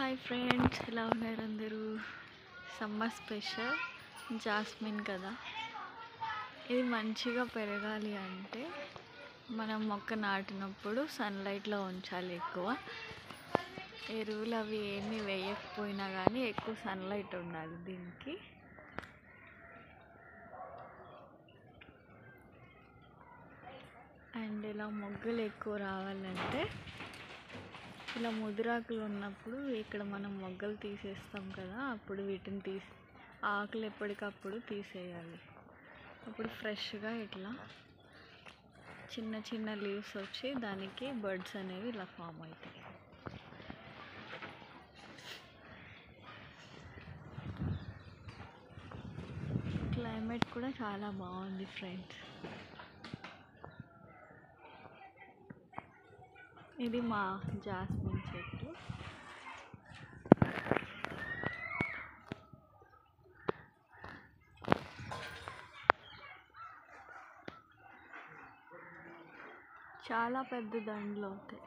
Hi friends, ఎలా ఉన్నారు అందరూ? సమ్మర్ స్పెషల్ జాస్మిన్ కదా. ఇది మంచిగా పెరగాలి అంటే మనం మొక్క నాటినప్పుడు సన్లైట్లో ఉంచాలి. ఎక్కువ ఎరువులు అవి ఏమీ వేయకపోయినా కానీ ఎక్కువ సన్లైట్ ఉండాలి దీనికి. అండ్ ఇలా మొగ్గలు ఎక్కువ రావాలంటే ఇలా ముదిరాకులు ఉన్నప్పుడు ఇక్కడ మనం మొగ్గలు తీసేస్తాం కదా, అప్పుడు వీటిని ఆకులు ఎప్పటికప్పుడు తీసేయాలి. అప్పుడు ఫ్రెష్గా ఇట్లా చిన్న చిన్న లీవ్స్ వచ్చి దానికి బర్డ్స్ అనేవి ఇలా ఫామ్ అవుతాయి. క్లైమేట్ కూడా చాలా బాగుంది ఫ్రెండ్స్. ఇది మా జాస్మిన్ చెట్టు. చాలా పెద్ద దండలు అవుతాయి.